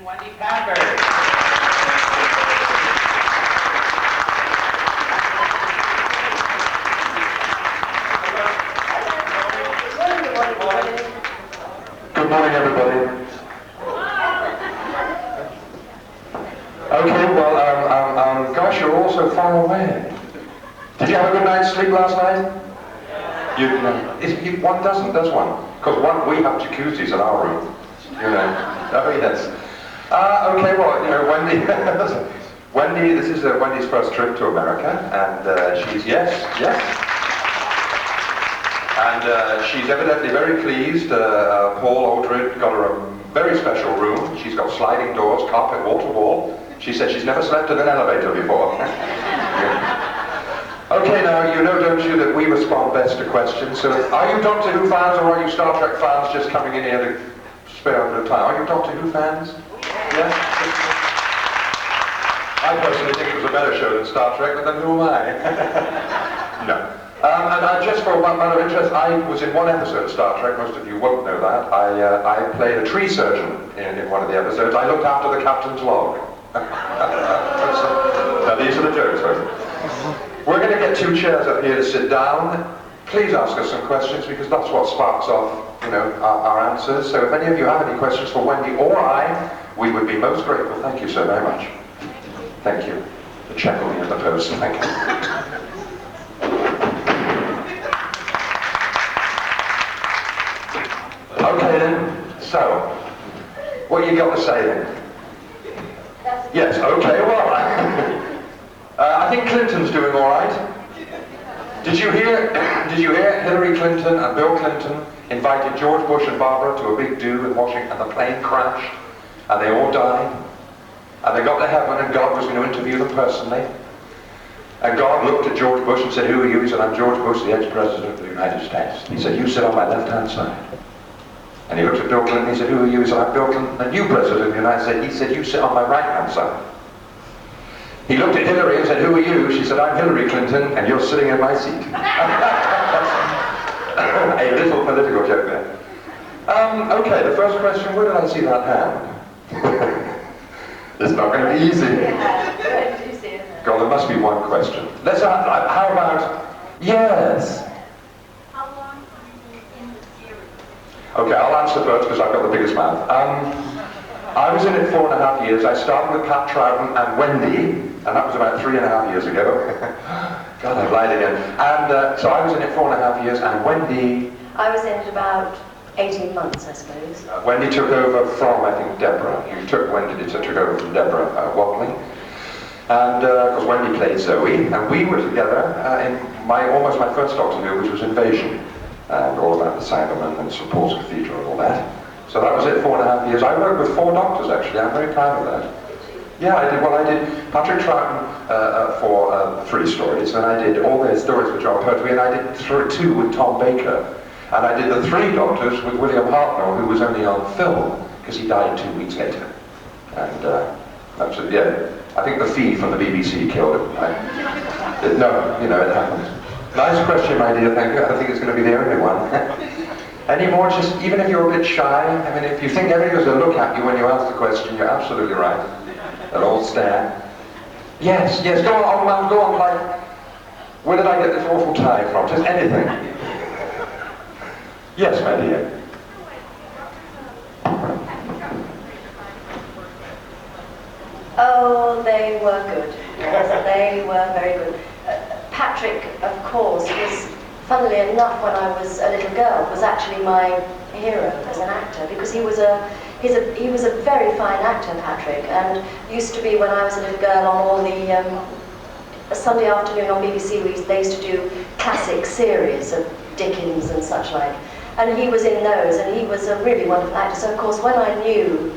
Wendy Padbury. Good morning, everybody. Okay, well, gosh, you're all so far away. Did you have a good night's sleep last night? One doesn't, does one? Because we have jacuzzis in our room. You know. Oh, yes. Okay, well, you know, Wendy, this is Wendy's first trip to America, and she's, yes. And she's evidently very pleased. Paul Aldred got her a very special room. She's got sliding doors, carpet wall to wall. She said she's never slept in an elevator before. Okay, now, you know, don't you, that we respond best to questions. So, are you Doctor Who fans or are you Star Trek fans just coming in here to spare a bit of time? Are you Doctor Who fans? Yes? I personally think it was a better show than Star Trek, but then who am I? No. And just for one matter of interest, I was in one episode of Star Trek. Most of you won't know that. I played a tree surgeon in one of the episodes. I looked after the captain's log. Now, these are the jokes, folks. We're going to get 2 chairs up here to sit down. Please ask us some questions, because that's what sparks off, you know, our answers. So if any of you have any questions for Wendy or I, we would be most grateful. Thank you so very much. Thank you. The check will be in the post. Thank you. Okay then. So, what you got to say then? Yes. Okay. Well. I think Clinton's doing all right. Did you hear Hillary Clinton and Bill Clinton invited George Bush and Barbara to a big do in Washington, and the plane crashed, and they all died, and they got to heaven, and God was going to interview them personally, and God looked at George Bush and said, "Who are you?" He said, "I'm George Bush, the ex-president of the United States." He said, "You sit on my left-hand side." And he looked at Bill Clinton, he said, "Who are you?" He said, "I'm Bill Clinton, the new president of the United States." He said, "You sit on my right-hand side." He looked at Hillary and said, "Who are you?" She said, "I'm Hillary Clinton, and you're sitting in my seat." A little political joke there. Okay, the first question, where did I see that hand? It's not going to be easy. Where did you see it? God, there must be one question. Let's ask, how about, yes? How long have you been in the series? Okay, I'll answer first because I've got the biggest mouth. I was in it 4.5 years. I started with Pat Troughton and Wendy, and that was about 3.5 years ago. God, I've lied again. And so I was in it 4.5 years, and Wendy... I was in it about 18 months, I suppose. Wendy took over from, I think, Deborah. Wendy took over from Deborah Watling. And, because Wendy played Zoe, and we were together in almost my first Doctor Who, which was Invasion, and all about the Cybermen and St. Paul's Cathedral and all that. So that was it, 4.5 years. I worked with 4 doctors, actually. I'm very proud of that. Yeah, I did. Well, I did Patrick Troughton for 3 stories, and I did all their stories with John Pertwee, and I did 2 with Tom Baker. And I did the 3 doctors with William Hartnell, who was only on film, because he died 2 weeks later. And absolutely, yeah. I think the fee from the BBC killed him. No, you know, it happened. Nice question, my dear, thank you. I think it's going to be the only one. Any more, just even if you're a bit shy, I mean, if you think everyone's going to look at you when you ask the question, you're absolutely right. They'll all stare. Yes, go on, like, where did I get this awful tie from? Just anything. Yes, my dear. Oh, they were good. Yes, they were very good. Patrick, of course, was, funnily enough, when I was a little girl, was actually my hero as an actor, because he was a very fine actor, Patrick, and used to be, when I was a little girl, on all the Sunday afternoon on BBC, they used to do classic series of Dickens and such like, and he was in those, and he was a really wonderful actor. So of course, when I knew,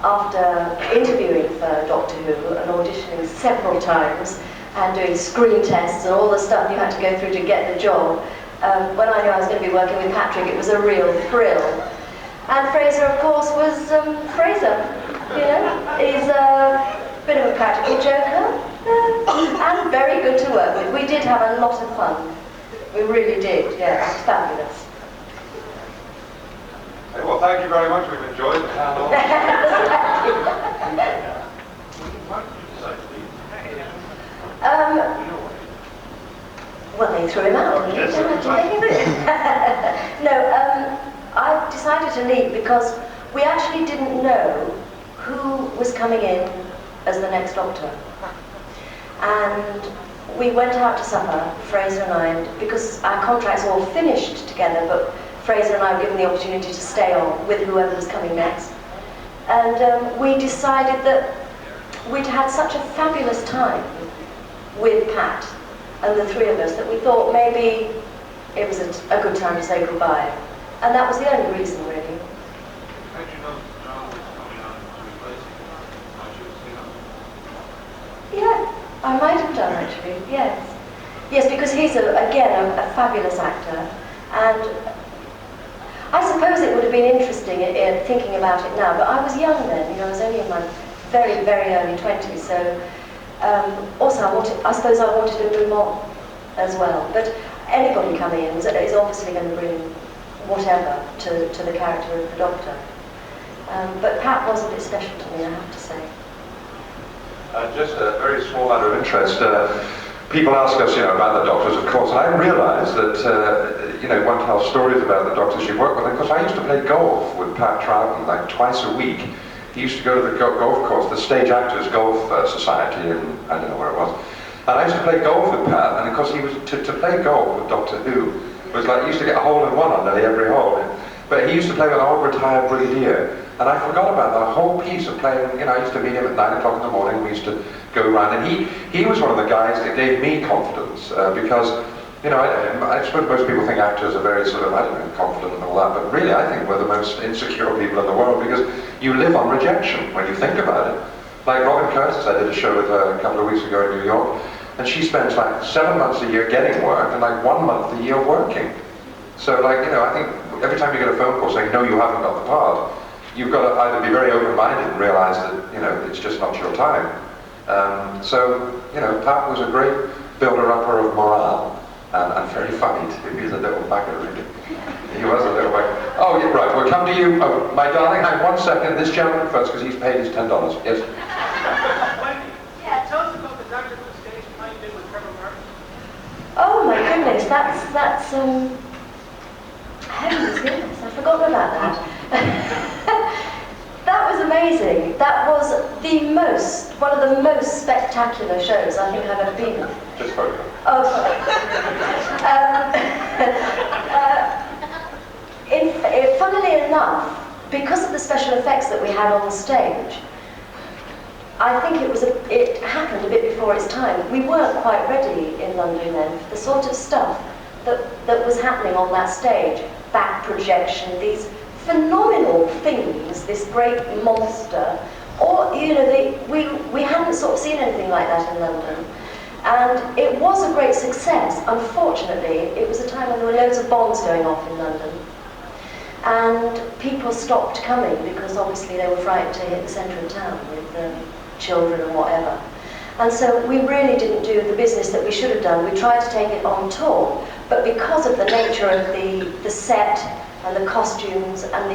after interviewing for Doctor Who and auditioning several times and doing screen tests and all the stuff you had to go through to get the job, when I knew I was going to be working with Patrick, it was a real thrill. And Fraser, of course, was Fraser. You know, he's a bit of a practical joker and very good to work with. We did have a lot of fun. We really did. Yeah, it was fabulous. Well, thank you very much. We've enjoyed the panel. to leave because we actually didn't know who was coming in as the next doctor. And we went out to supper, Fraser and I, because our contracts were all finished together, but Fraser and I were given the opportunity to stay on with whoever was coming next. And we decided that we'd had such a fabulous time with Pat and the three of us that we thought maybe it was a good time to say goodbye. And that was the only reason, really. How did you know John was coming on to replace him? Might you have seen him? Yeah, I might have done actually, yes. Yes, because he's, again, a fabulous actor. And I suppose it would have been interesting thinking about it now, but I was young then, you know, I was only in my very, very early 20s, so also I suppose I wanted to move on as well. But anybody coming in is obviously going to bring whatever to the character of the Doctor. But Pat was a bit special to me, I have to say. Just a very small matter of interest. People ask us, about the doctors, of course, and I realise that, one tells stories about the doctors you work with. And of course, I used to play golf with Pat Troughton, like twice a week. He used to go to the golf course, the Stage Actors Golf Society, in, I don't know where it was. And I used to play golf with Pat, and of course, he was to play golf with Doctor Who was like, he used to get a hole in one on nearly every hole. But he used to play with an old retired brigadier. And I forgot about the whole piece of playing, I used to meet him at 9 o'clock in the morning, we used to go around, and he was one of the guys that gave me confidence, because, I suppose most people think actors are very sort of, confident and all that, but really I think we're the most insecure people in the world, because you live on rejection when you think about it. Like Robin Curtis, I did a show with her a couple of weeks ago in New York, and she spends like 7 months a year getting work, and like 1 month a year working. So I think every time you get a phone call saying, no, you haven't got the part, you've got to either be very open-minded and realise that, it's just not your time. Pat was a great builder-upper of morale, and very funny too. He's a little bagger, really. He was a little bagger. Oh, yeah, right, we'll come to you. Oh, my darling, hang 1 second. This gentleman first, because he's paid his $10. Yes? Wendy, tell us about the Doctor Who stage play you did with Trevor Martin. Oh my goodness, that's heavens, goodness, I've forgotten about that. That was amazing. That was one of the most spectacular shows I think I've ever been in. Just photograph. Oh, sorry. Funnily enough, because of the special effects that we had on the stage, I think it happened a bit before its time. We weren't quite ready in London then for the sort of stuff that was happening on that stage. Back projection, these phenomenal things, this great monster, or we hadn't sort of seen anything like that in London, and it was a great success. Unfortunately, it was a time when there were loads of bombs going off in London, and people stopped coming because obviously they were frightened to hit the centre of town with children and whatever. And so we really didn't do the business that we should have done. We tried to take it on tour, but because of the nature of the set and the costumes and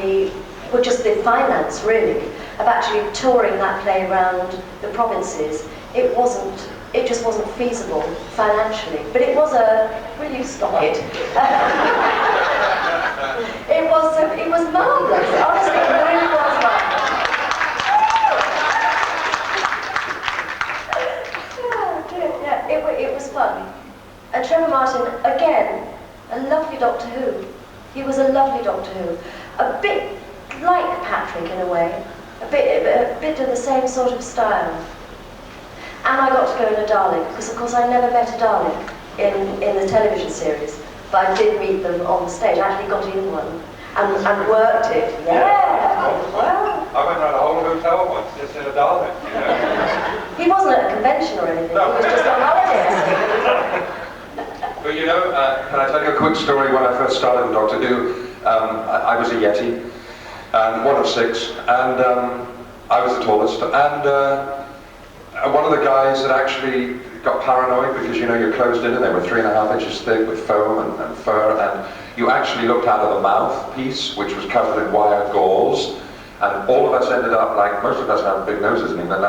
just the finance really of actually touring that play around the provinces, it just wasn't feasible financially. But it was will you stop it? It was marvellous. Honestly, it really was marvellous. It was fun. And Trevor Martin, again, a lovely Doctor Who. He was a lovely Doctor Who. A bit like Patrick in a way. A bit of the same sort of style. And I got to go in a Dalek, because of course I never met a Dalek in the television series. But I did meet them on the stage. I actually got in one and worked it. Yeah! Well, I went around a whole hotel once just in a Dalek. He wasn't at a convention or anything, No. he was just on holiday. But can I tell you a quick story? When I first started in Doctor Who, I was a Yeti, and one of 6, and I was the tallest, and one of the guys that actually got paranoid because you're closed in and they were 3.5 inches thick with foam and fur, and you actually looked out of the mouthpiece, which was covered in wire gauze. And all of us ended up, like most of us have big noses in England,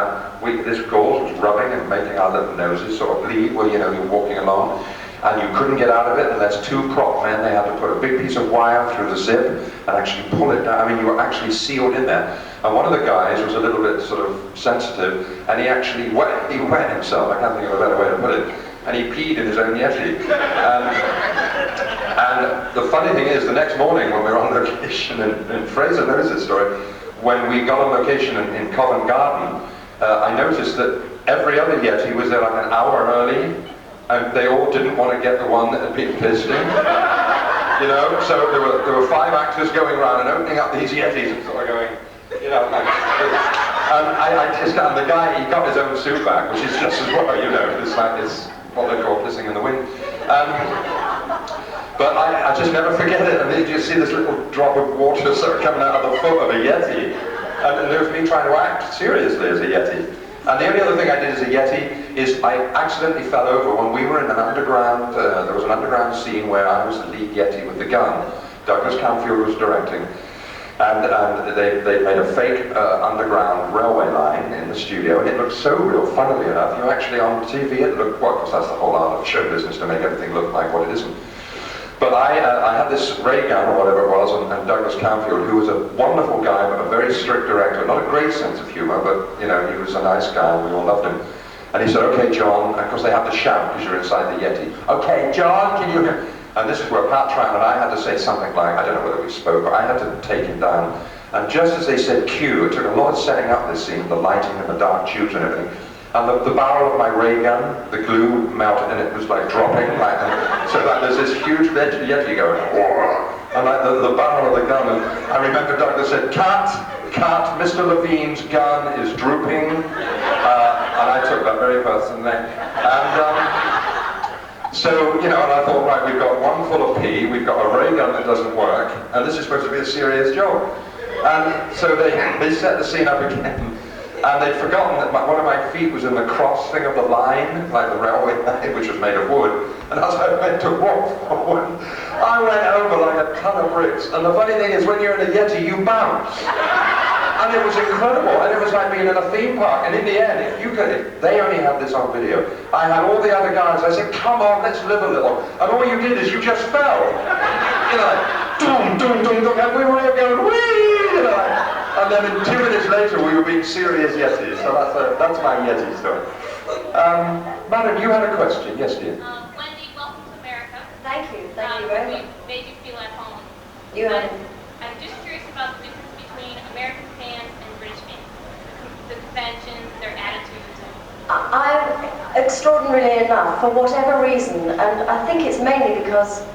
this gauze was rubbing and making our little noses sort of bleed while you're walking along. and you couldn't get out of it unless two prop men, they had to put a big piece of wire through the zip and actually pull it down. I mean, you were actually sealed in there. And one of the guys was a little bit sort of sensitive, and he actually wet himself, I can't think of a better way to put it, and he peed in his own Yeti. And the funny thing is, the next morning when we were on location, and Fraser knows this story, when we got on location in Covent Garden, I noticed that every other Yeti was there like an hour early, and they all didn't want to get the one that had been pissed in. You know, so there were 5 actors going around and opening up these Yetis and sort of going, you know, like, and the guy, he got his own suit back, which is just as well, you know, it's like, it's what they call pissing in the wind. But I just never forget it. I mean, you see this little drop of water sort of coming out of the foot of a Yeti, and there was me trying to act seriously as a Yeti. And the only other thing I did as a Yeti is I accidentally fell over when we were in an underground, there was an underground scene where I was the lead Yeti with the gun. Douglas Camfield was directing. And they made a fake underground railway line in the studio, and it looked so real, funnily enough. You actually, on TV, it looked, well, because that's the whole art of show business, to make everything look like what it isn't. But I had this ray gun, or whatever it was, and Douglas Camfield, who was a wonderful guy, but a very strict director, not a great sense of humor, but, you know, he was a nice guy, and we all loved him. And he said, okay, John, and of course they have to shout because you're inside the Yeti. Okay, John, can you... And this is where Pat Tran and I had to say something like, I don't know whether we spoke, but I had to take him down. And just as they said cue, it took a lot of setting up this scene, the lighting and the dark tubes and everything. And the barrel of my ray gun, the glue melted and it was like dropping. Like, so like, there's this huge Yeti going, whoa, and like the barrel of the gun. And I remember Douglas said, cut, Mr. Levene's gun is drooping. And I took that very personally. And so, you know, and I thought, right, we've got one full of pee, we've got a ray gun that doesn't work, and this is supposed to be a serious job. And so they set the scene up again. And they'd forgotten that one of my feet was in the cross thing of the line, like the railway line, which was made of wood. And as I went to walk forward, I went over like a ton of bricks. And the funny thing is, when you're in a Yeti, you bounce. And it was incredible. And it was like being in a theme park. And in the end, they only had this on video. I had all the other guys. I said, come on, let's live a little. And all you did is you just fell. You know, like, doom, doom, doom, doom. And we were all going, whee! You know, like, and then 2 minutes later, we were being serious Yetis. So that's my Yeti story. Madam, you had a question. Yes, dear. Wendy, welcome to America. Thank you very much. We made you feel at home. I'm just curious about the difference between American fans and British fans. The conventions, their attitudes. I'm extraordinarily enough, for whatever reason, and I think it's mainly because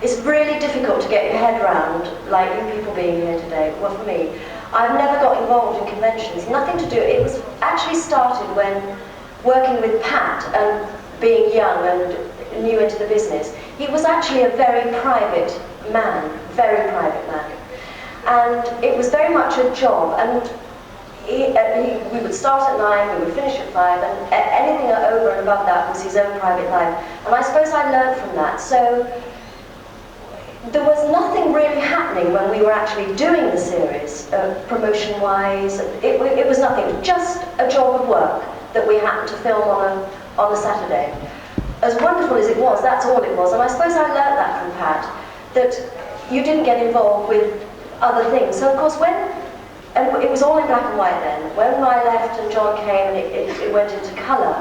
it's really difficult to get your head around, like you people being here today. Well, for me, I've never got involved in conventions. Nothing to do. It was actually started when working with Pat and being young and new into the business. He was actually a very private man, and it was very much a job. And we would start at 9, we would finish at 5, and anything over and above that was his own private life. And I suppose I learned from that. So there was nothing really happening when we were actually doing the series, promotion-wise. It was nothing, just a job of work that we happened to film on a Saturday. As wonderful as it was, that's all it was. And I suppose I learned that from Pat, that you didn't get involved with other things. So of course and it was all in black and white then. When I left and John came and it went into colour,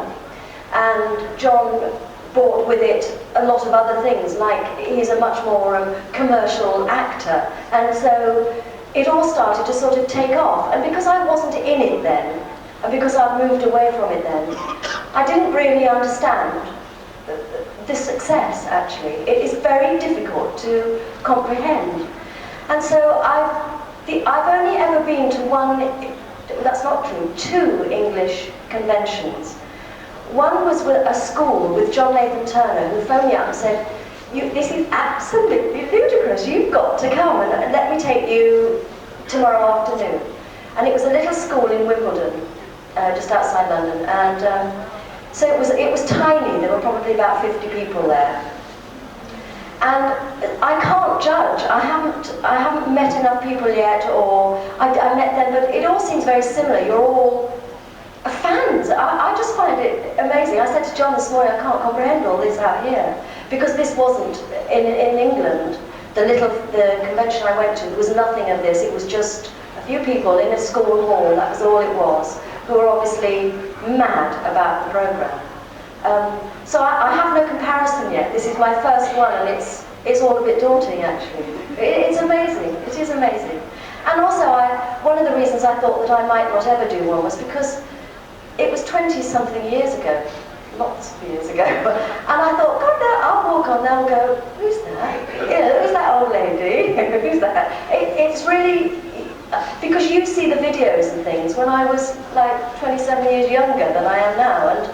and John brought with it a lot of other things, like he's a much more commercial actor, and so it all started to sort of take off. And because I wasn't in it then, and because I'd moved away from it then, I didn't really understand the success, actually. It is very difficult to comprehend. And so I've only ever been to that's not true, 2 English conventions. One was with a school with John Levene who phoned me up and said, this is absolutely ludicrous, you've got to come and let me take you tomorrow afternoon. And it was a little school in Wimbledon, just outside London, and so it was tiny. There were probably about 50 people there. And I can't judge. I haven't met enough people yet, or I met them, but it all seems very similar. You're all fans friends. I just find it amazing. I said to John this morning, I can't comprehend all this out here, because this wasn't in England. The convention I went to, there was nothing of this. It was just a few people in a school hall, that was all it was, who were obviously mad about the program. So I have no comparison yet. This is my first one, and it's all a bit daunting, actually. It's amazing. It is amazing. And also, one of the reasons I thought that I might not ever do one was because it was 20-something years ago, lots of years ago, and I thought, God, no, I'll walk on there and go, who's that? You know, who's that old lady? Who's that? It's really, because you see the videos and things when I was like 27 years younger than I am now, and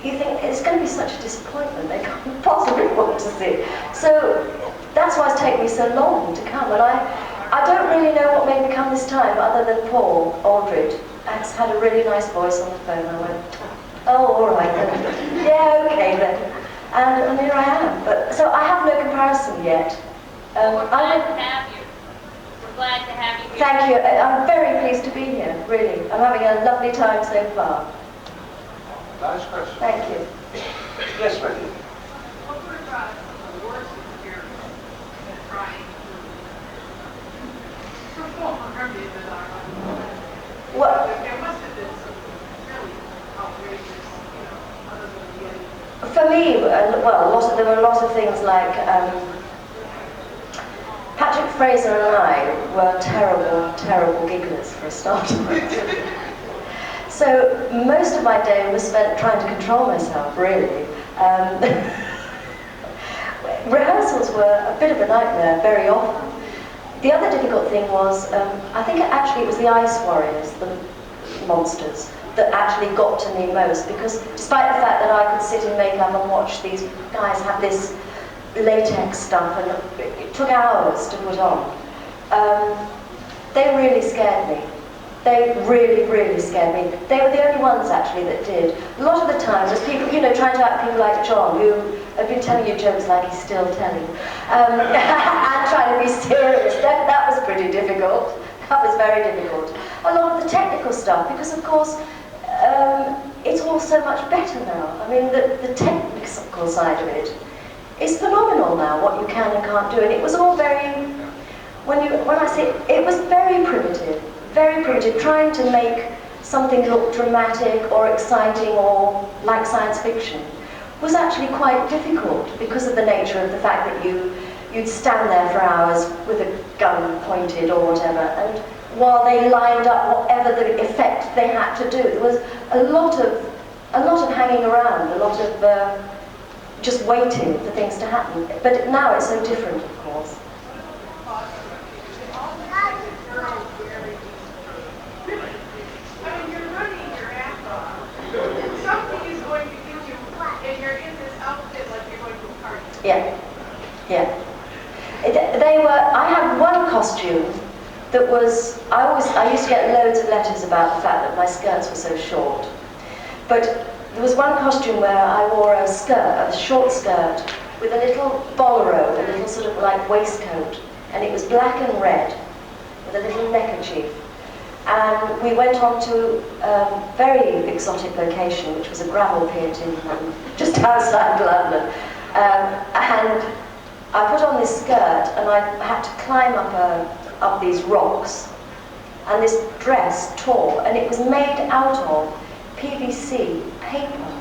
you think it's going to be such a disappointment, they can't possibly want to see. So that's why it's taken me so long to come, and I don't really know what made me come this time, other than Paul Aldred has had a really nice voice on the phone. I went, oh, all right then. Yeah, okay then. And here I am. But so I have no comparison yet. We're glad to have you. We're glad to have you here. Thank you. I'm very pleased to be here, really. I'm having a lovely time so far. Nice question. Thank you. Yes, Wendy. What were the worst experience in trying to perform a remedy that I Well, there must have been some really outrageous, other than the for me, well, there were a lot of things like Patrick Fraser and I were terrible, terrible gigglers for a start. So most of my day was spent trying to control myself, really. Rehearsals were a bit of a nightmare very often. The other difficult thing was, I think actually it was the Ice Warriors, the monsters, that actually got to me most, because despite the fact that I could sit in makeup and watch these guys have this latex stuff, and it took hours to put on, they really scared me. They really, really scared me. They were the only ones, actually, that did. A lot of the time, there's people, trying to act people like John, who have been telling you jokes like he's still telling, and trying to be serious. That was pretty difficult. That was very difficult. A lot of the technical stuff, because, of course, it's all so much better now. I mean, the technical side of it is phenomenal now, what you can and can't do. And it was all very, when I say, it was very primitive. Very primitive, trying to make something look dramatic or exciting or like science fiction was actually quite difficult because of the nature of the fact that you'd stand there for hours with a gun pointed or whatever, and while they lined up whatever the effect they had to do, there was a lot of hanging around, a lot of just waiting for things to happen. But now it's so different, of course. Yeah. I had one costume that was, I used to get loads of letters about the fact that my skirts were so short. But there was one costume where I wore a short skirt, with a little bolero, a little sort of like waistcoat, and it was black and red, with a little neckerchief. And we went on to a very exotic location, which was a gravel pit in just outside London. And I put on this skirt, and I had to climb up these rocks, and this dress tore, and it was made out of PVC paper,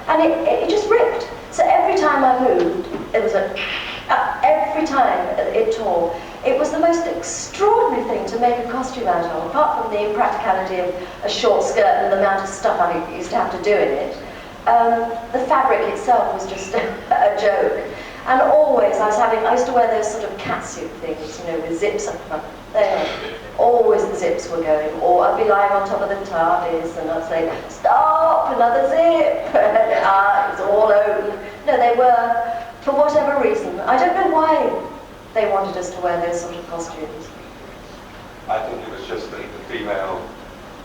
and it just ripped. So every time I moved, it was every time it tore. It was the most extraordinary thing to make a costume out of, apart from the impracticality of a short skirt and the amount of stuff I used to have to do in it. The fabric itself was just a joke. And always I used to wear those sort of catsuit things, with zips up front. Always the zips were going. Or I'd be lying on top of the TARDIS and I'd say, stop, another zip. It was all open. No, they were, for whatever reason. I don't know why they wanted us to wear those sort of costumes. I think it was just the female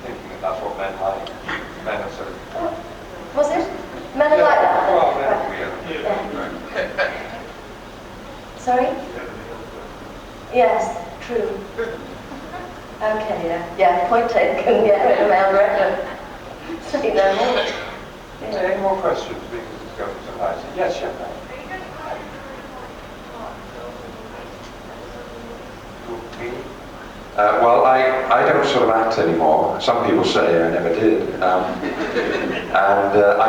thinking that that's what men like. Men are sort of... Was it? Men are like that? Well, men are weird. Yeah. Sorry? Yes, true. Okay, yeah, point taken, yeah, with the male director. say no more. Any more questions? Because it's going so nicely. Yes, yeah. Well, I don't sort of act anymore. Some people say I never did. I'm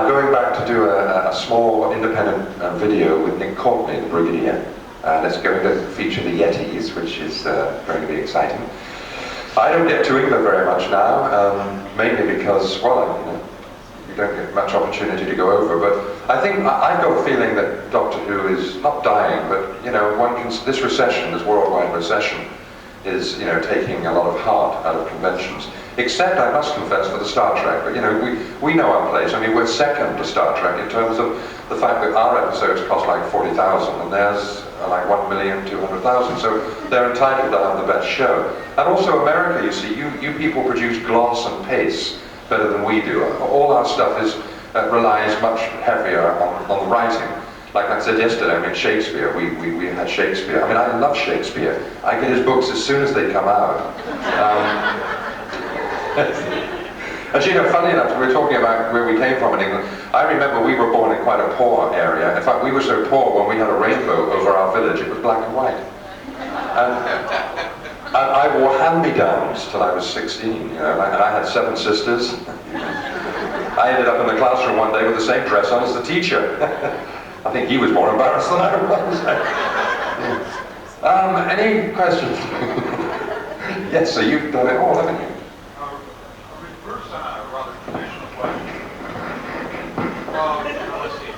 going back to do a small independent video with Nick Courtney, the Brigadier. And it's going to feature the Yetis, which is going to be exciting. I don't get to England very much now, mainly because, well, you don't get much opportunity to go over. But I think I've got a feeling that Doctor Who is not dying, but this recession, this worldwide recession, is taking a lot of heart out of conventions. Except, I must confess, for the Star Trek. But we know our place. I mean, we're second to Star Trek in terms of the fact that our episodes cost like 40,000, and theirs are like 1,200,000. So they're entitled to have the best show. And also America, you see, you people produce gloss and pace better than we do. All our stuff relies much heavier on the writing. Like I said yesterday, I mean, Shakespeare, we had Shakespeare. I mean, I love Shakespeare. I get his books as soon as they come out. And funny enough, we were talking about where we came from in England. I remember we were born in quite a poor area. In fact, we were so poor when we had a rainbow over our village, it was black and white. And I wore hand-me-downs till I was 16, and I had 7 sisters. I ended up in the classroom one day with the same dress on as the teacher. I think he was more embarrassed than I was. Any questions? Yes, so you've done it all, haven't you? Reverse on a rather traditional question. Let's see.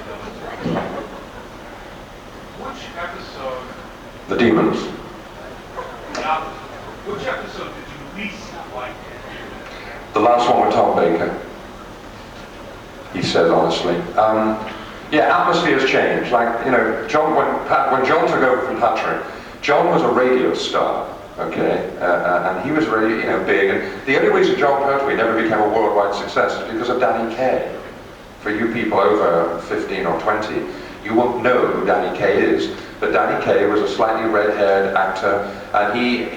Which episode? The Demons. Which episode did you least like? The last one with Tom Baker. He said honestly. Yeah, atmospheres change. Like, John, when John took over from Patrick, John was a radio star, okay? And he was really, big. And the only reason John Pertwee never became a worldwide success is because of Danny Kaye. For you people over 15 or 20, you won't know who Danny Kaye is. But Danny Kaye was a slightly red-haired actor, and he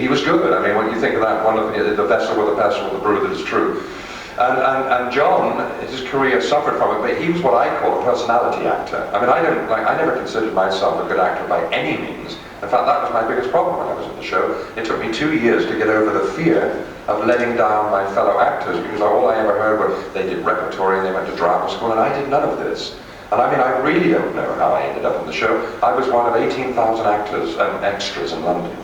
was good. I mean, when you think of that, one of the vessel with the pestle, the brew that is true. And John, his career suffered from it, but he was what I call a personality actor. I mean, I never considered myself a good actor by any means. In fact, that was my biggest problem when I was in the show. It took me 2 years to get over the fear of letting down my fellow actors, because all I ever heard was they did repertory and they went to drama school, and I did none of this. And I mean, I really don't know how I ended up in the show. I was one of 18,000 actors and extras in London.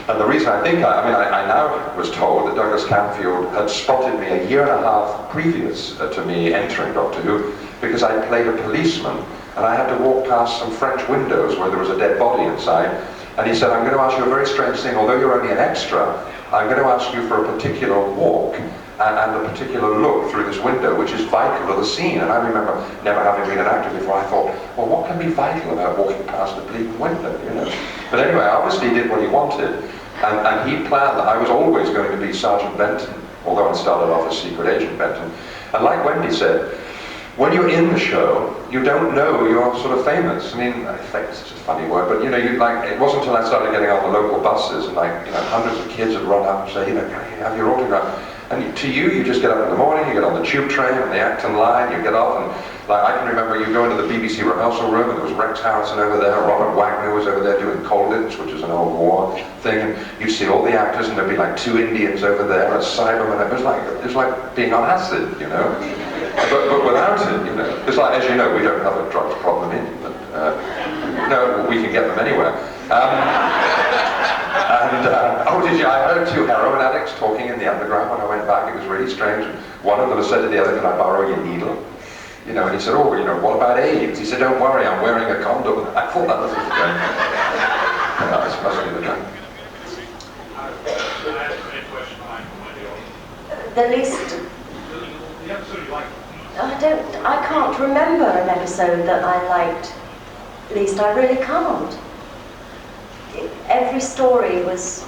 And the reason I now was told that Douglas Camfield had spotted me a year and a half previous to me entering Doctor Who, because I played a policeman and I had to walk past some French windows where there was a dead body inside. And he said, I'm going to ask you a very strange thing. Although you're only an extra, I'm going to ask you for a particular walk and a particular look through this window, which is vital to the scene. And I remember never having been an actor before. I thought, well, what can be vital about walking past a bleeding window, But anyway, obviously he did what he wanted. And he planned that I was always going to be Sergeant Benton, although I started off as Secret Agent Benton. And like Wendy said, when you're in the show, you don't know you're sort of famous. I mean, famous is just a funny word, but it wasn't until I started getting on the local buses and hundreds of kids would run up and say, have your autograph. And to you just get up in the morning, you get on the tube train and the Acton line, you get off, and I can remember you go into the BBC rehearsal room and there was Rex Harrison over there, Robert Wagner was over there doing Colditz, which is an old war thing, and you'd see all the actors and there'd be like 2 Indians over there, a Cyberman, it was like being on acid, But without it, it's like, as you know, we don't have a drugs problem in England. No, we can get them anywhere. I heard 2 heroin addicts talking in the underground when I went back. It was really strange. And one of them said to the other, can I borrow your needle? And he said, oh, what about AIDS? He said, don't worry, I'm wearing a condom. I thought that was the The least... The episode you liked? I can't remember an episode that I liked least. I really can't. Every story was,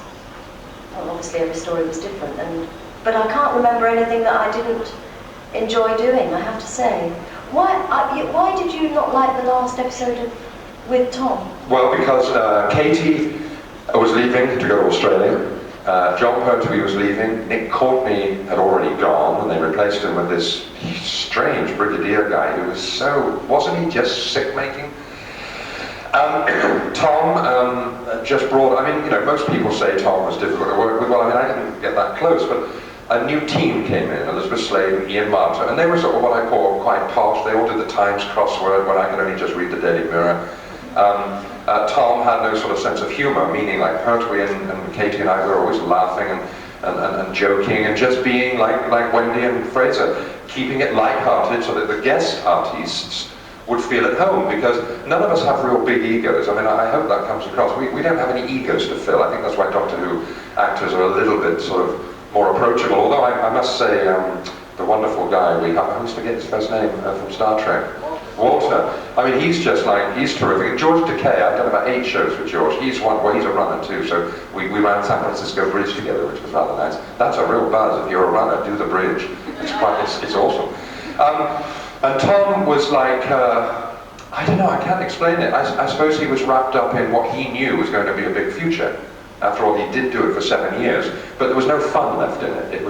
well, obviously every story was different, but I can't remember anything that I didn't enjoy doing, I have to say. Why did you not like the last episode with Tom? Well, because Katie was leaving to go to Australia, John Pertwee was leaving, Nick Courtney had already gone, and they replaced him with this strange brigadier guy who was wasn't he just sick-making? Tom just brought, I mean, you know, most people say Tom was difficult to work with. Well, I mean, I didn't get that close, but a new team came in, Elizabeth Slade and Ian Marter, and they were sort of what I call quite posh. They all did the Times crossword when I could only just read the Daily Mirror. Tom had no sort of sense of humour, meaning like Pertwee and Katie and I were always laughing and joking and just being like Wendy and Fraser, keeping it light-hearted so that the guest artists would feel at home, because none of us have real big egos. I mean, I hope that comes across. We don't have any egos to fill. I think that's why Doctor Who actors are a little bit sort of more approachable, although I must say the wonderful guy we have, I always forget his first name, from Star Trek, Walter. I mean, he's just like, he's terrific. George Takei, I've done about 8 shows with George. He's a runner too, so we ran San Francisco Bridge together, which was rather nice. That's a real buzz. If you're a runner, do the bridge. It's awesome. And Tom was like, I don't know, I can't explain it. I suppose he was wrapped up in what he knew was going to be a big future. After all, he did do it for 7 years, but there was no fun left in it. It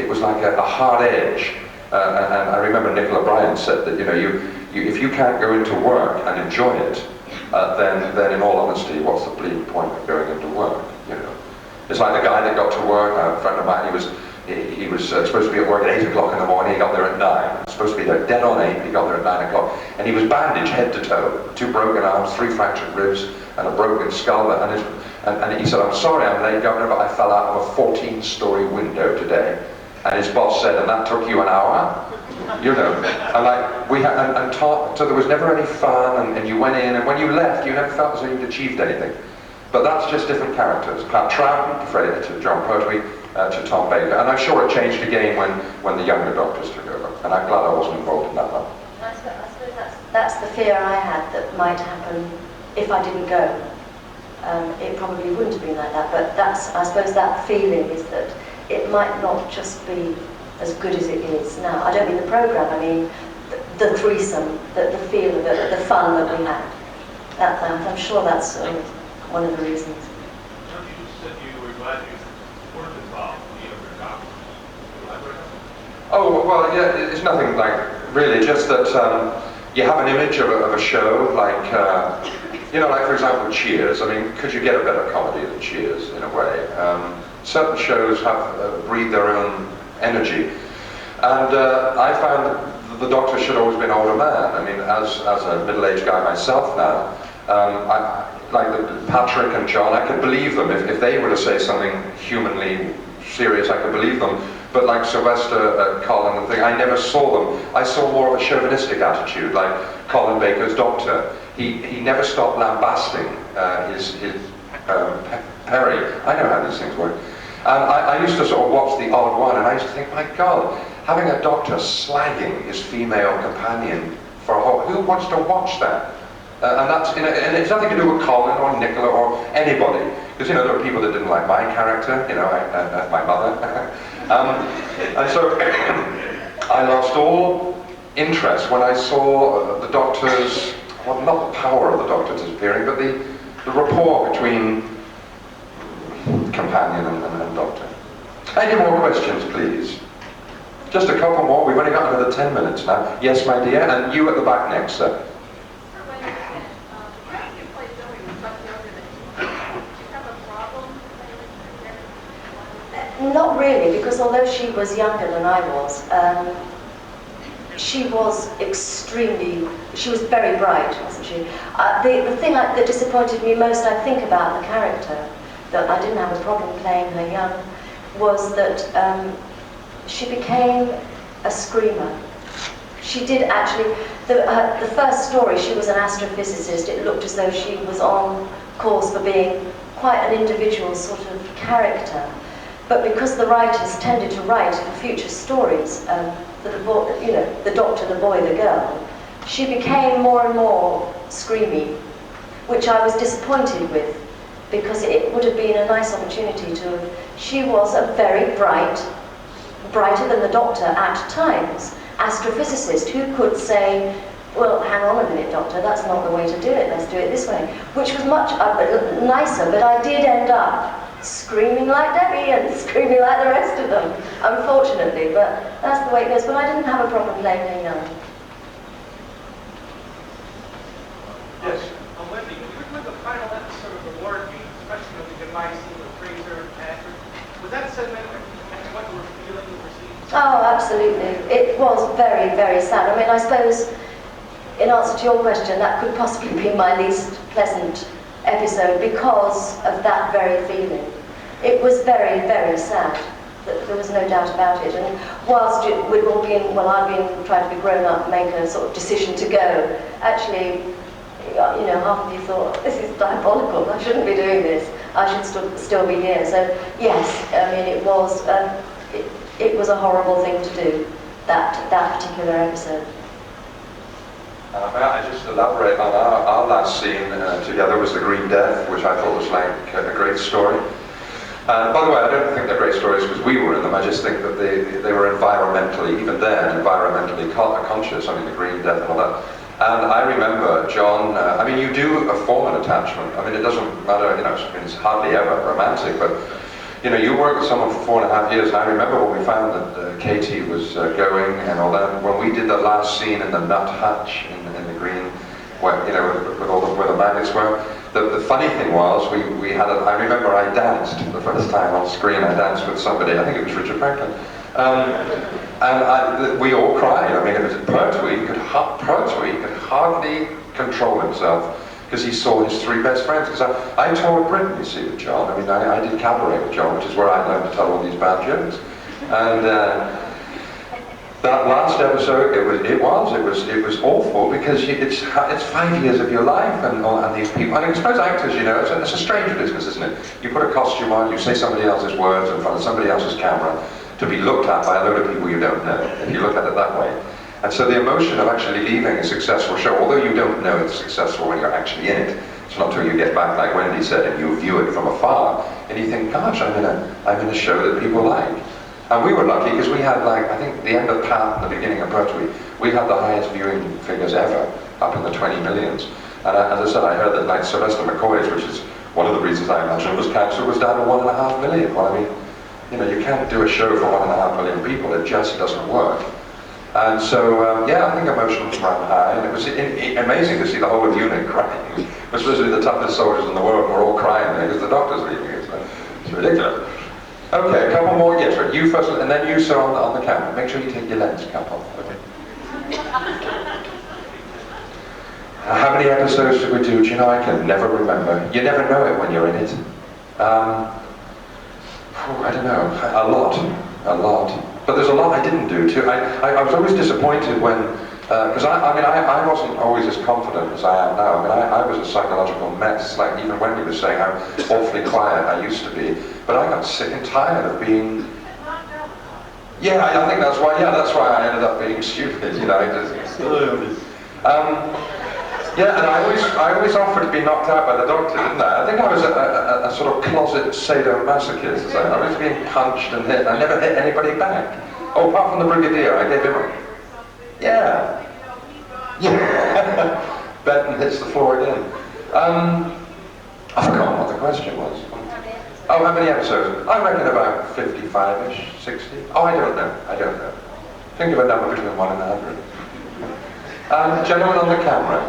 was like a hard edge. And I remember Nicola Bryant said that, you know, if you can't go into work and enjoy it, then in all honesty, what's the bleeding point of going into work? You know, it's like the guy that got to work. A friend of mine, he was supposed to be at work at 8 o'clock in the morning. He got there at 9. Supposed to be there dead on 8. He got there at 9 o'clock, and he was bandaged head to toe, 2 broken arms, 3 fractured ribs, and a broken skull. And he said, "I'm sorry I'm late, Governor, but I fell out of a 14-story window today." And his boss said, "And that took you an hour?" You know, and like we had, so there was never any fun, and you went in, and when you left, you never felt as though you'd achieved anything. But that's just different characters. Pat Troughton, Fred, to John Pertwee, to Tom Baker, and I'm sure it changed again when the younger doctors took over. And I'm glad I wasn't involved in that one. I suppose that's the fear I had that might happen if I didn't go. It probably wouldn't have been like that, but I suppose that feeling is that it might not just be as good as it is now. I don't mean the programme, I mean the threesome, the feel of it, the fun that we had. I'm sure that's one of the reasons. You said you were glad you weren't involved in the other doctors. Oh, well, yeah, it's nothing like, really, just that you have an image of a show, like, you know, like for example, Cheers. I mean, could you get a better comedy than Cheers, in a way? Certain shows have breathe their own energy. And I found that the Doctor should always be an older man. I mean, as a middle-aged guy myself now, like Patrick and John, I could believe them. If they were to say something humanly serious, I could believe them. But like Sylvester, Colin and thing, I never saw them. I saw more of a chauvinistic attitude, like Colin Baker's Doctor. He never stopped lambasting his Perry. I know how these things work. And I used to sort of watch the odd one, and I used to think, my God, having a doctor slagging his female companion for a whole, who wants to watch that? And that's, you know, and it's nothing to do with Colin or Nicola or anybody, because you know there were people that didn't like my character, you know, my mother, and so I lost all interest when I saw the Doctor's, well, not the power of the Doctor disappearing, but the rapport between companion and Doctor. Any more questions, please? Just a couple more. We've only got another 10 minutes now. Yes, my dear, and you at the back next, sir. Not really, because although she was younger than I was, she was very bright, wasn't she? The thing that disappointed me most, I think, about the character, that I didn't have a problem playing her young, was that she became a screamer. She did actually, the first story, she was an astrophysicist. It looked as though she was on course for being quite an individual sort of character. But because the writers tended to write for future stories, the Doctor, the boy, the girl, she became more and more screamy, which I was disappointed with, because it would have been a nice opportunity to. She was a very brighter than the Doctor at times, astrophysicist who could say, well, hang on a minute, Doctor, that's not the way to do it, let's do it this way, which was much nicer, but I did end up screaming like Debbie and screaming like the rest of them, unfortunately, but that's the way it goes. But I didn't have a problem playing any young. Yes. Wendy, you were with the final episode of the Ward Game, especially with the goodbye scene with Fraser and Patrick. Was that sentiment and what you were feeling and receiving? Oh, absolutely. It was very, very sad. I mean, I suppose, in answer to your question, that could possibly be my least pleasant episode because of that very feeling. It was very, very sad. There was no doubt about it. And whilst we'd all been, well, I'd been trying to be grown up, make a sort of decision to go, actually, you know, half of you thought, this is diabolical, I shouldn't be doing this, I should still be here. So, yes, I mean, it was a horrible thing to do, that particular episode. May I just elaborate on our last scene together was the Green Death, which I thought was like a great story. By the way, I don't think they're great stories because we were in them. I just think that they were environmentally, even then, environmentally conscious. I mean, the Green Death and all that. And I remember John. I mean, you do form an attachment. I mean, it doesn't matter. You know, it's hardly ever romantic, but you know, you work with someone for 4.5 years. I remember when we found that Katie was going and all that. When we did the last scene in the nut hutch in the green, where, you know, with all the where the magnets were. The funny thing was, we had I remember I danced for the first time on screen. I danced with somebody. I think it was Richard Franklin. And we all cried. I mean, it was Pertwee could hardly control himself because he saw his 3 best friends. Because I toured Britain, you see, with John. I mean, I did cabaret with John, which is where I learned to tell all these bad jokes. And that last episode, it was awful because it's 5 years of your life and these people. And I suppose actors, you know, it's a strange business, isn't it? You put a costume on, you say somebody else's words in front of somebody else's camera to be looked at by a load of people you don't know, if you look at it that way. And so the emotion of actually leaving a successful show, although you don't know it's successful when you're actually in it, it's not until you get back, like Wendy said, and you view it from afar, and you think, gosh, I'm in a show that people like. And we were lucky because we had, like, I think the end of Pat and the beginning of Pertwee, we had the highest viewing figures ever, up in the 20 millions. And as I said, I heard that, like, Sylvester McCoy's, which is one of the reasons I imagine was cancer, was down to 1.5 million. Well, I mean, you know, you can't do a show for 1.5 million people. It just doesn't work. And so, yeah, I think emotions ran high, and it was amazing to see the whole of UNIT crying. We're supposed to be the toughest soldiers in the world, and we're all crying there because the doctor's leaving. It's ridiculous. Okay, a couple more. Yes, right. You first, and then you, sir, on the camera. Make sure you take your lens cap off. Okay. How many episodes did we do? Do you know, I can never remember. You never know it when you're in it. I don't know, a lot. But there's a lot I didn't do too. I was always disappointed when, because I wasn't always as confident as I am now. I mean, I was a psychological mess. Like even Wendy was saying how awfully quiet I used to be. But I got sick and tired of being. Yeah, I think that's why. Yeah, that's why I ended up being stupid. You know, yeah, and I always offered to be knocked out by the doctor, didn't I? I think I was a sort of closet sadomasochist. I was being punched and hit. I never hit anybody back. Oh, apart from the Brigadier, I gave him a... Yeah. Yeah. Benton hits the floor again. I've forgotten what the question was. Oh, how many episodes? I reckon about 55-ish, 60. Oh, I don't know. Think of a number between 1 and 100. Gentleman on the camera.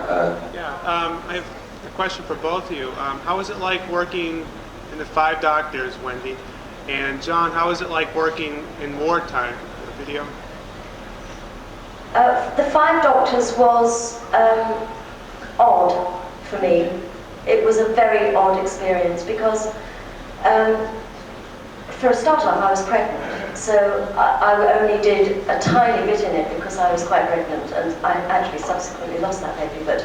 I have a question for both of you. How was it like working in the 5 Doctors, Wendy? And John, how was it like working in wartime, the video? The 5 Doctors was odd for me. It was a very odd experience because for a start off, I was pregnant, so I only did a tiny bit in it because I was quite pregnant, and I actually subsequently lost that baby, but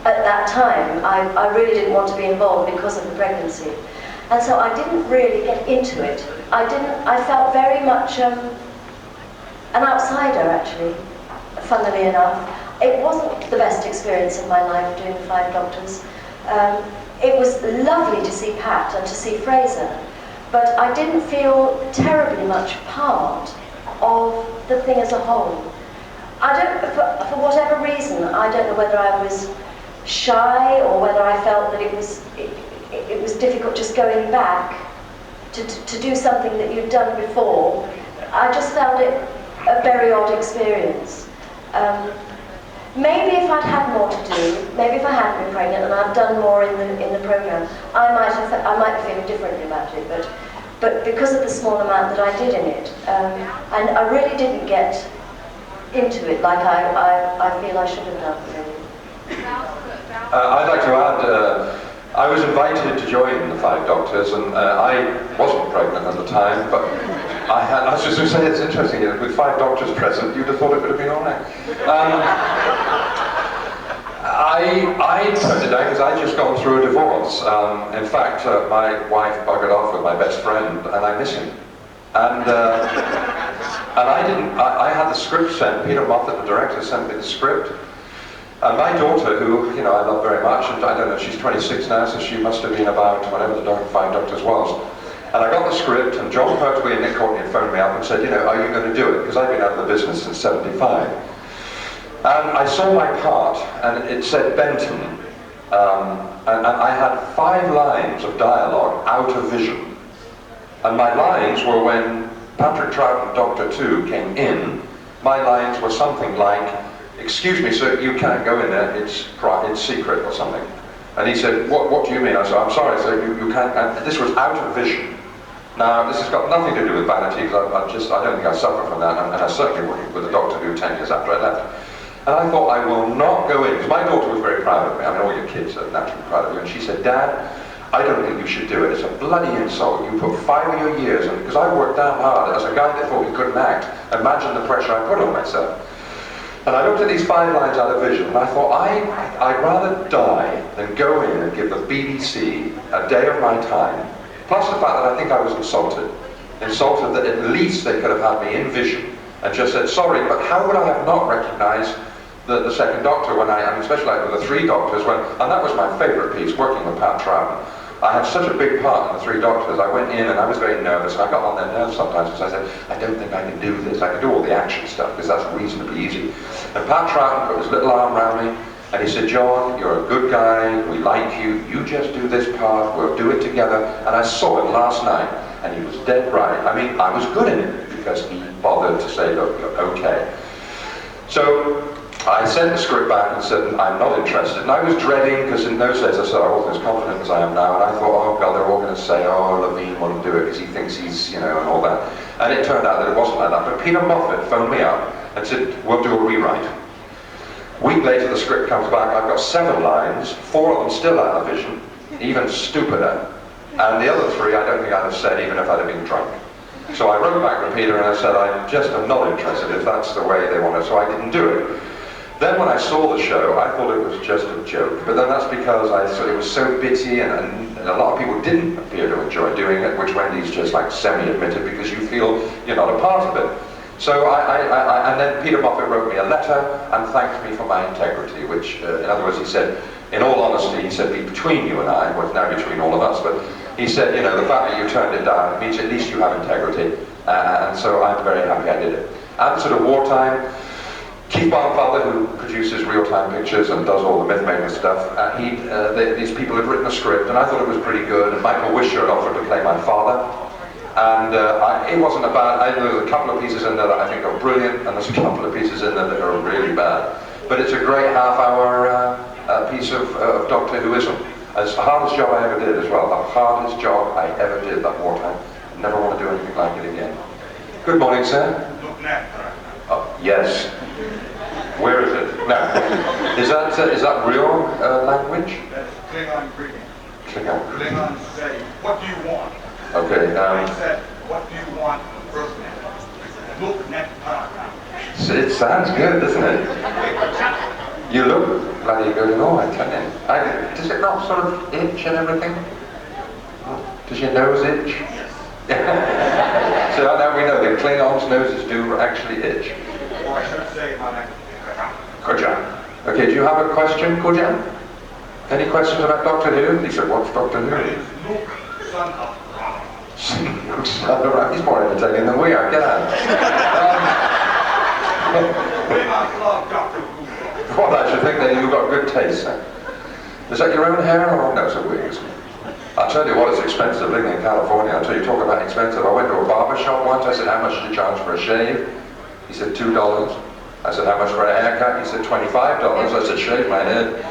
at that time, I really didn't want to be involved because of the pregnancy. And so I didn't really get into it. I felt very much an outsider, actually, funnily enough. It wasn't the best experience of my life doing the 5 Doctors. It was lovely to see Pat and to see Fraser, but I didn't feel terribly much part of the thing as a whole. For whatever reason, I don't know whether I was shy or whether I felt that it was difficult just going back to do something that you'd done before, I just found it a very odd experience. Maybe if I'd had more to do, maybe if I hadn't been pregnant and I'd done more in the program, I might be feeling differently about it. But because of the small amount that I did in it, and I really didn't get into it like I feel I should have done. Really. I'd like to add, I was invited to join the Five Doctors, and I wasn't pregnant at the time, but I was just going to say, it's interesting, with 5 doctors present, you'd have thought it would have been all right. I turned it down because I'd just gone through a divorce. In fact, my wife buggered off with my best friend, and I miss him. And I had the script sent. Peter Moffat, the director, sent me the script. And my daughter, who, I love very much, and I don't know, she's 26 now, so she must have been about whatever the Five Doctors was. And I got the script, and John Pertwee and Nick Courtney had phoned me up and said, are you going to do it? Because I've been out of the business since '75. And I saw my part, and it said Benton. And I had 5 lines of dialogue out of vision. And my lines were when Patrick Troughton, Doctor 2, came in, my lines were something like, excuse me, sir, you can't go in there, it's secret or something. And he said, what do you mean? I said, I'm sorry, sir, you can't, and this was out of vision. Now, this has got nothing to do with vanity, because I don't think I suffer from that, and I certainly wouldn't with a Doctor Who 10 years after I left. And I thought, I will not go in, because my daughter was very proud of me. I mean, all your kids are naturally proud of you. And she said, Dad, I don't think you should do it. It's a bloody insult. You put 5 of your years in, because I worked damn hard as a guy that thought he couldn't act. Imagine the pressure I put on myself. And I looked at these 5 lines out of vision, and I thought, I'd rather die than go in and give the BBC a day of my time. Plus the fact that I think I was insulted that at least they could have had me in vision and just said, sorry, but how would I have not recognised the second Doctor when I mean, especially like with the 3 Doctors, and that was my favourite piece, working with Pat Troughton. I had such a big part in the 3 Doctors. I went in and I was very nervous, and I got on their nerves sometimes because I said, I don't think I can do this. I can do all the action stuff because that's reasonably easy. And Pat Troughton put his little arm around me and he said, John, you're a good guy, we like you, you just do this part, we'll do it together. And I saw him last night and he was dead right. I mean, I was good in it because he bothered to say, look, you're okay. So I sent the script back and said, I'm not interested. And I was dreading, because in those days I said, I wasn't as confident as I am now, and I thought, oh God, they're all going to say, oh, Levene won't do it because he thinks he's, and all that. And it turned out that it wasn't like that. But Peter Moffat phoned me up and said, we'll do a rewrite. A week later the script comes back, I've got 7 lines, 4 of them still out of vision, even stupider. And the other 3 I don't think I'd have said even if I'd have been drunk. So I wrote back to Peter and I said, I just am not interested if that's the way they want it, so I didn't do it. Then when I saw the show, I thought it was just a joke. But then that's because I thought it was so bitty and a lot of people didn't appear to enjoy doing it, which Wendy's just like semi-admitted because you feel you're not a part of it. So and then Peter Moffat wrote me a letter and thanked me for my integrity, which in other words he said, in all honesty, he said, be between you and I, well it's now between all of us, but he said, the fact that you turned it down means at least you have integrity. And so I'm very happy I did it. And sort of wartime, Keith Barnfather, who produces real-time pictures and does all the myth-making stuff, these people had written a script, and I thought it was pretty good, and Michael Wisher had offered to play my father, and it wasn't a bad, there's a couple of pieces in there that I think are brilliant, and there's a couple of pieces in there that are really bad. But it's a great half-hour piece of Doctor Whoism. It's the hardest job I ever did as well, the hardest job I ever did that wartime. I never want to do anything like it again. Good morning, sir. Oh, yes. Where is it? No. Is that real language? That's Klingon greeting. Klingon. Klingons say, what do you want? Okay. I said, what do you want first name? Look net. It sounds good, doesn't it? You look bloody good and all, I tell you. Does it not sort of itch and everything? Does your nose itch? Yes. So now we know that Klingons' noses do actually itch. Or I should say, my name is Kojan. Okay, do you have a question, Kojan? Any questions about Doctor Who? He said, what's Doctor Who? My name is Luke, son of Ram. He's more entertaining than we are, get out. Klingons love Doctor Who. Well, I should think that you've got good taste, sir. Is that your own hair or no, it's a wig, isn't it? I'll tell you what, it's expensive living in California. I'll tell you, talk about expensive. I went to a barber shop once. I said, how much do you charge for a shave? He said, $2. I said, how much for a haircut? He said, $25. I said, shave my head.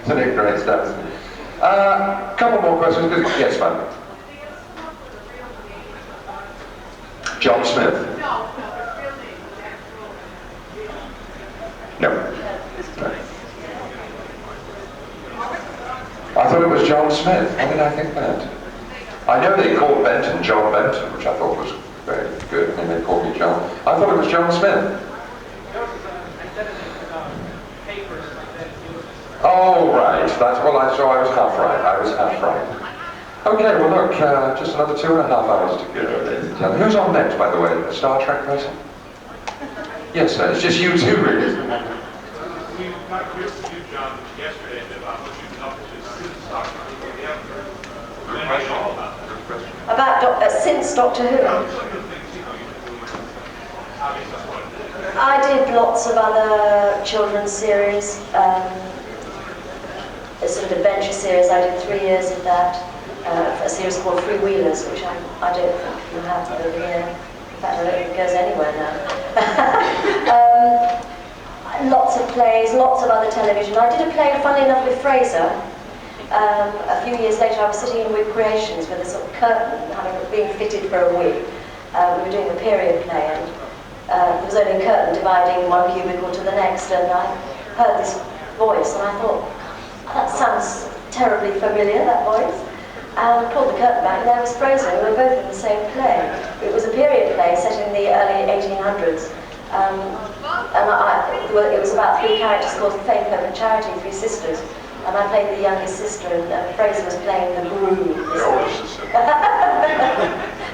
Isn't it great stuff? Couple more questions. Yes, ma'am. John Smith. No. I thought it was John Smith. Why did I think that? I know they called Benton John Benton, which I thought was very good, and they called me John. I thought it was John Smith. Oh, right. That's well. So I was half right. I was half right. Okay. Well, look. Just another 2.5 hours to go, ladies and gentlemen. Who's on next, by the way? A Star Trek person? Yes, sir. It's just you two, really. Isn't it? We got curious to you, John, yesterday about what you've done since Doctor Who. We haven't heard anything at all about that. About since Doctor Who? I did lots of other children's series, a sort of adventure series. I did 3 years of that. A series called Freewheelers, which I don't think you have over here. In fact, I don't think it goes anywhere now. Lots of plays, lots of other television. I did a play, funnily enough, with Fraser. A few years later, I was sitting in With Creations with a sort of curtain being fitted for a wig. We were doing a period play, and there was only a curtain dividing one cubicle to the next, and I heard this voice, and I thought, that sounds terribly familiar, that voice. And I pulled the curtain back, and there was Fraser. We were both in the same play. It was a period play set in the early 1800s. It was about 3 characters called Fame, Hope and Charity, 3 sisters. And I played the youngest sister, and Fraser was playing the groom.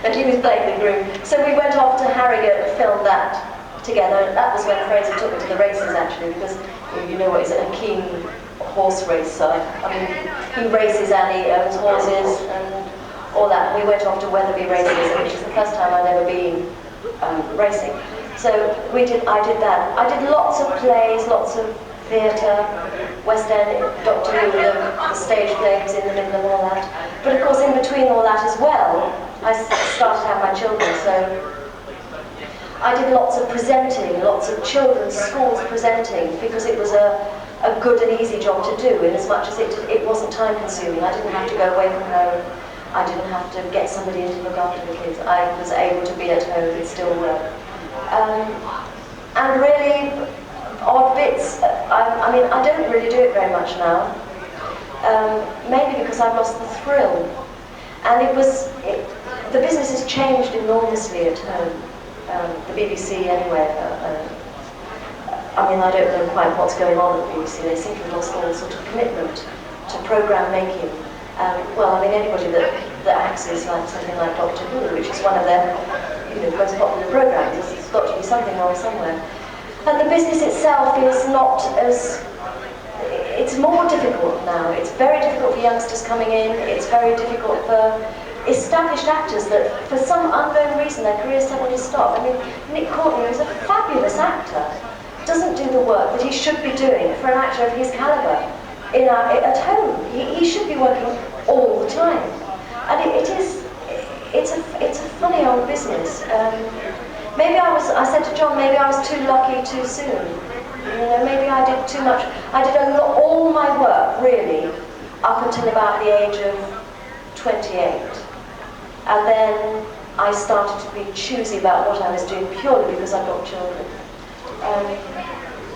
And he was playing the groom. So we went off to Harrogate and filmed that together. That was when Fraser took me to the races, actually, because you know what, he's a keen horse racer. I mean, he races and he owns horses and all that. We went off to Weatherby races, which is the first time I'd ever been racing. So I did that. I did lots of plays, lots of theatre, West End, Doctor Who, the stage plays in the middle of all that. But of course, in between all that as well, I started to have my children. So I did lots of presenting, lots of children's schools presenting, because it was a good and easy job to do, in as much as it wasn't time consuming. I didn't have to go away from home. I didn't have to get somebody in to look after the kids. I was able to be at home and still work. And really, odd bits. I mean, I don't really do it very much now. Mainly because I've lost the thrill. And the business has changed enormously at home. The BBC anyway. I mean, I don't know quite what's going on at the BBC. They seem to have lost all sort of commitment to programme making. Well, I mean, anybody that acts is like something like Doctor Who, which is one of their most popular programmes. There's got to be something wrong somewhere. And the business itself is not as... It's more difficult now. It's very difficult for youngsters coming in. It's very difficult for established actors that, for some unknown reason, their careers suddenly stop. I mean, Nick Courtney, who's a fabulous actor, doesn't do the work that he should be doing for an actor of his calibre at home. He should be working all the time. And it's a funny old business. I said to John, maybe I was too lucky too soon. Maybe I did too much. I did all my work, really, up until about the age of 28. And then I started to be choosy about what I was doing, purely because I've got children.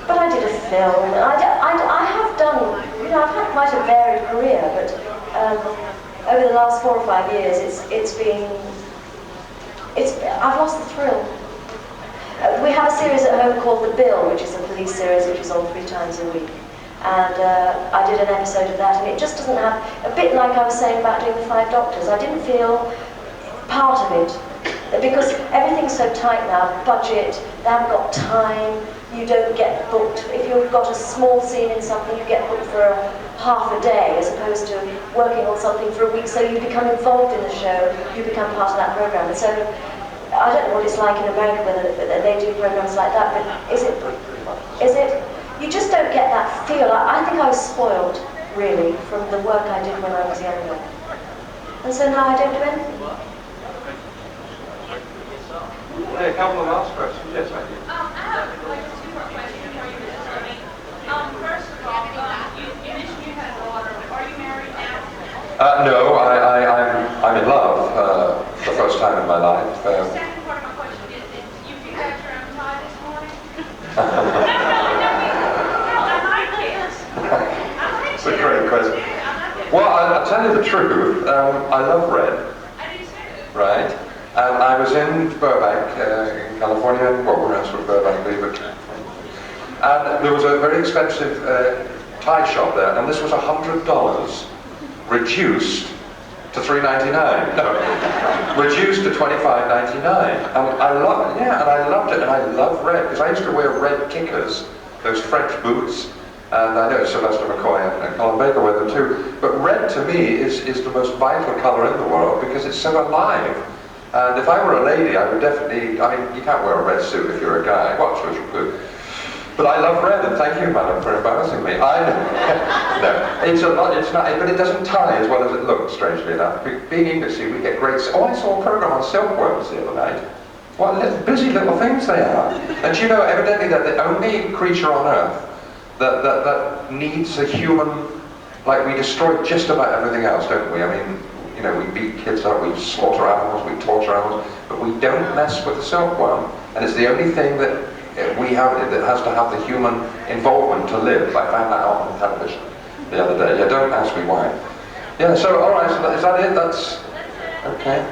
But I did a film, and I have done, I've had quite a varied career, but over the last 4 or 5 years, I've lost the thrill. We have a series at home called The Bill, which is a police series which is on 3 times a week. And I did an episode of that, and it just doesn't have, a bit like I was saying about doing the 5 Doctors, I didn't feel part of it. Because everything's so tight now, budget, they haven't got time, you don't get booked. If you've got a small scene in something, you get booked for half a day, as opposed to working on something for a week, so you become involved in the show, you become part of that program. And so, I don't know what it's like in America, whether they do programs like that, but is it, you just don't get that feel. I think I was spoiled, really, from the work I did when I was younger. And so now I don't do anything. A couple of last questions. Yes, I do. I have like two more questions for you, Mrs. Levene. First of all, you mentioned you had a daughter. Are you married now? No, I'm in love the first time in my life. The second part of my question is you picked out your own tie this morning? I like kids. It's a great question. Well, I'll tell you the truth. I love red, I do too. right? And I was in Burbank, in California. Well, where else would Burbank be but California? And there was a very expensive tie shop there, and this was $100, reduced to $3.99. No, reduced to $25.99. And I loved it, and I love red because I used to wear red kickers, those French boots. And I know Sylvester McCoy and Colin Baker wear them too. But red to me is the most vital colour in the world because it's so alive. And if I were a lady, I would definitely, I mean, you can't wear a red suit if you're a guy. Well, I suppose you could. But I love red, and thank you, madam, for embarrassing me. No, it's a lot, it's not, but it doesn't tie as well as it looks, strangely enough. Being English, we get great, oh, I saw a program on silkworms the other night. What busy little things they are. And you know, evidently they're the only creature on Earth that needs a human, like we destroy just about everything else, don't we? I mean, you know, we beat kids up, we slaughter animals, we torture animals, but we don't mess with the silkworm. And it's the only thing that we have that has to have the human involvement to live. I found that out on television the other day. Yeah, don't ask me why. Yeah, so all right, so is that it? That's okay.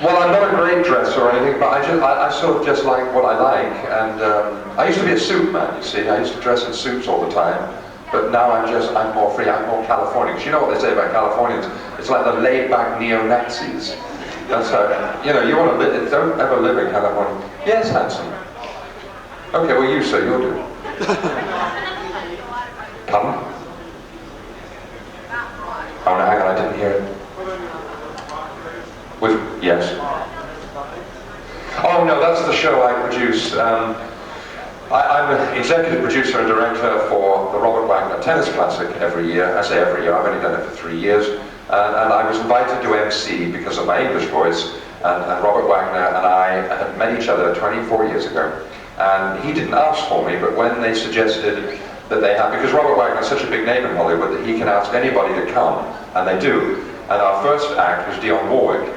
Well, I'm not a great dresser or anything, but I sort of just like what I like. And I used to be a suit man, you see. I used to dress in suits all the time. But now I'm more free, I'm more Californian. Because you know what they say about Californians? It's like the laid-back neo-Nazis. That's how, you know, you want to live, don't ever live in California. Yes, handsome. Okay, well you say, you'll do. Pardon? Oh no, hang on, I didn't hear it. Yes. Oh no, that's the show I produce. I'm an executive producer and director for the Robert Wagner Tennis Classic every year. I say every year, I've only done it for 3 years. And I was invited to MC because of my English voice. And Robert Wagner and I had met each other 24 years ago. And he didn't ask for me, but when they suggested that they had, because Robert Wagner is such a big name in Hollywood that he can ask anybody to come, and they do. And our first act was Dionne Warwick.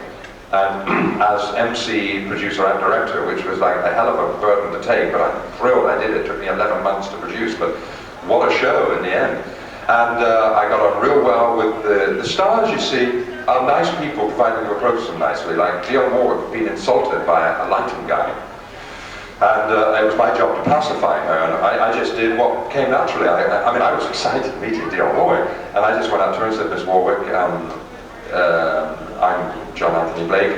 And as MC, producer and director, which was like a hell of a burden to take, but I'm thrilled I did it. It took me 11 months to produce, but what a show in the end. And I got on real well with the stars, you see, are nice people providing you approach them nicely. Like Dionne Warwick had been insulted by a lighting guy. And it was my job to pacify her, and I just did what came naturally. I mean, I was excited meeting Dionne Warwick, and I just went up to her and said, Miss Warwick, I'm John Anthony Blake.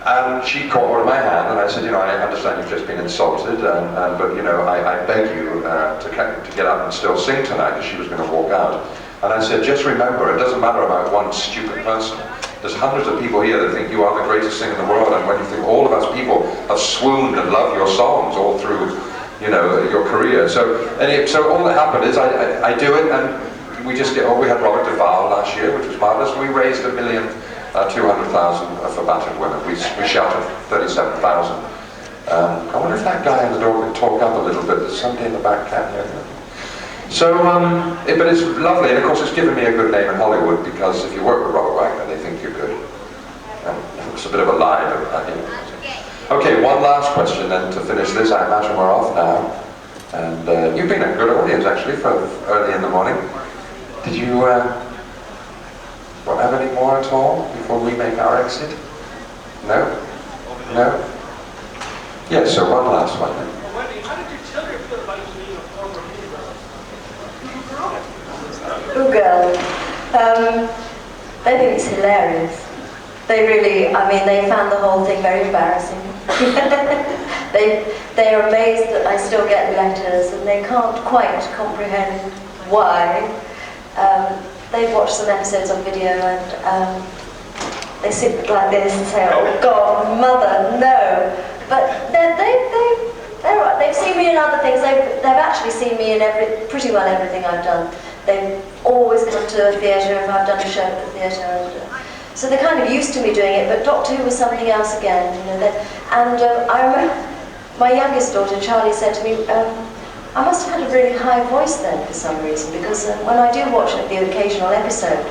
And she caught hold of my hand, and I said, you know, I understand you've just been insulted, but you know, I beg you to get up and still sing tonight, because she was going to walk out. And I said, just remember, it doesn't matter about one stupid person. There's hundreds of people here that think you are the greatest singer in the world, and when you think all of us people have swooned and love your songs all through, you know, your career. So all that happened is I do it, and we just get, we had Robert Duvall last year, which was marvelous. We raised $1,200,000 for battered women. We shouted 37,000. I wonder if that guy in the door could talk up a little bit. There's somebody in the back, can't you? So, but it's lovely, and of course it's given me a good name in Hollywood, because if you work with Robert Wagner, they think you're good. It's a bit of a lie, but you know. Okay, one last question then to finish this. I imagine we're off now. And you've been a good audience, actually, for early in the morning. Did you have any more at all before we make our exit? No? No? Yes, so one last one then. Wendy, how did your children feel about you being a former Good girl. They think it's hilarious. They really, I mean, they found the whole thing very embarrassing. They're amazed that I still get letters, and they can't quite comprehend why. They've watched some episodes on video, and they sit like this and say, "Oh God, Mother, no!" But they've seen me in other things. They've actually seen me in pretty well everything I've done. They've always come to a theatre if I've done a show at the theatre. So they're kind of used to me doing it, but Doctor Who was something else again. You know, I remember my youngest daughter, Charlie, said to me, I must have had a really high voice then for some reason, because when I do watch the occasional episode,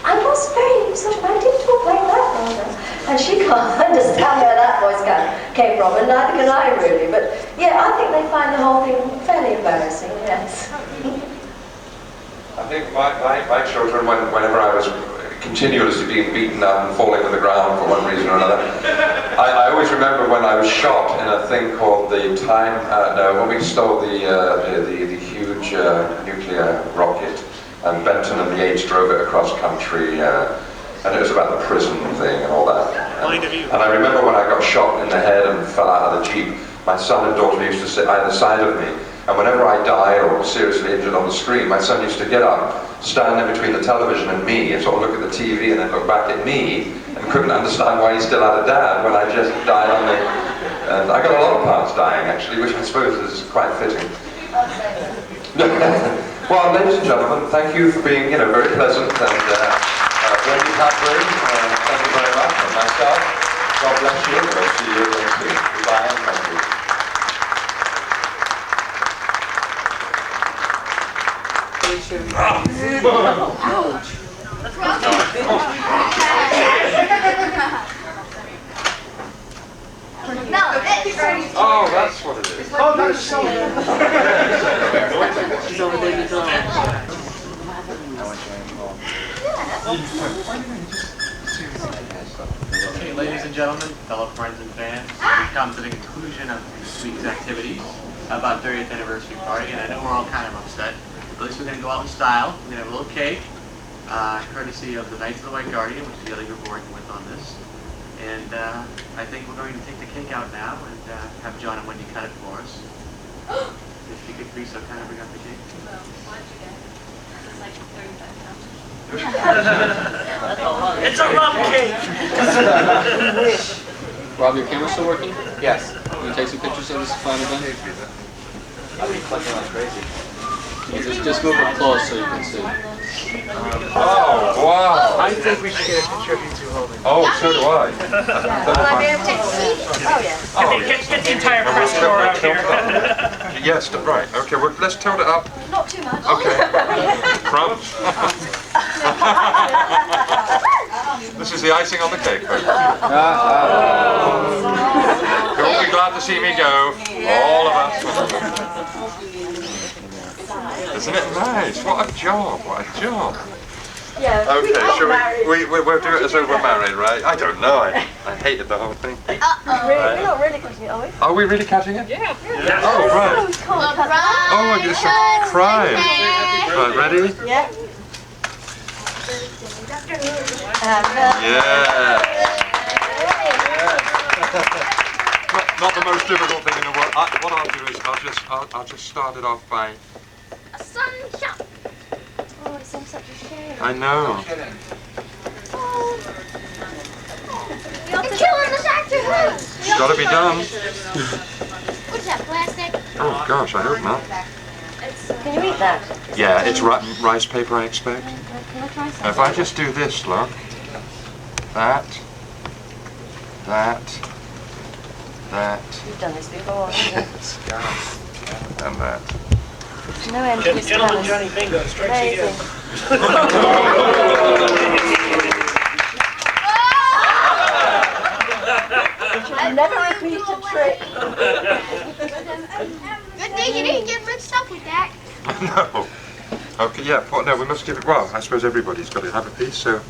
I was very sort of, I did talk like that rather. And she can't understand where that voice came from, and neither can I really. But yeah, I think they find the whole thing fairly embarrassing, yes. I think my children, whenever I was continuously being beaten up and falling to the ground for one reason or another, I always remember when I was shot in a thing called the when we stole the huge nuclear rocket, and Benton and the aides drove it across country, and it was about the prison thing and all that. And I remember when I got shot in the head and fell out of the Jeep, my son and daughter used to sit either side of me, and whenever I died or was seriously injured on the screen, my son used to get up, stand in between the television and me, and sort of look at the TV and then look back at me, and couldn't understand why he still had a dad when I just died on the... And I got a lot of parts dying, actually, which I suppose is quite fitting. Well, ladies and gentlemen, thank you for being, very pleasant, and Wendy Padbury, thank you very much, and myself, God bless you, and I'll see you again soon. Goodbye, and thank you. Oh, that's what it is. Oh, that's so Okay, ladies and gentlemen, fellow friends and fans, we've come to the conclusion of this week's activities about 30th anniversary party, and I know we're all kind of upset. At least we're going to go out in style. We're going to have a little cake, courtesy of the Knights of the White Guardian, which is the other group we're working with on this. And I think we're going to take the cake out now and have John and Wendy cut it for us. If you could please so kind of bring up the cake. Well, why don't you guys? This is like 35 pounds. It's a rum cake! Rob, your camera still working? Yes. Can you take some pictures of this fun event? I've been clicking like crazy. Just move it close so you can see. Oh, wow. I think we should get a picture of you two holding. Oh, so do I. Get the entire press corps out here. Yes, right. Okay, well, let's tilt it up. Not too much. Okay. Crumbs. This is the icing on the cake, folks. You'll be glad to see me go. All of us. Isn't it nice? What a job, what a job. Yeah, Okay, shall we'll do it as though we're married, right? I don't know, I hated the whole thing. We're not really cutting it, are we? Are we really cutting it? Yeah. Oh, right. We can't cut that. Oh, it's a surprise. Right, ready? Yeah. Yeah. Not the most difficult thing in the world. What I'll do is I'll just start it off by... A sunshine. Oh, it sounds such a shame. I know. You're killing the Doctor Who. It's got to be done. What's that, plastic? Oh gosh, I hope not. Can you eat that? Yeah, it's rice paper, I expect. Can I try some? Now, if I just do this, look. That. You've done this before, haven't you? And that. No end to this Gentleman palace. Johnny Bingo strikes again. Never repeat a trick. Good thing you didn't get mixed up with that. No. Okay, yeah, no, we must give it, well, I suppose everybody's got to have a piece, so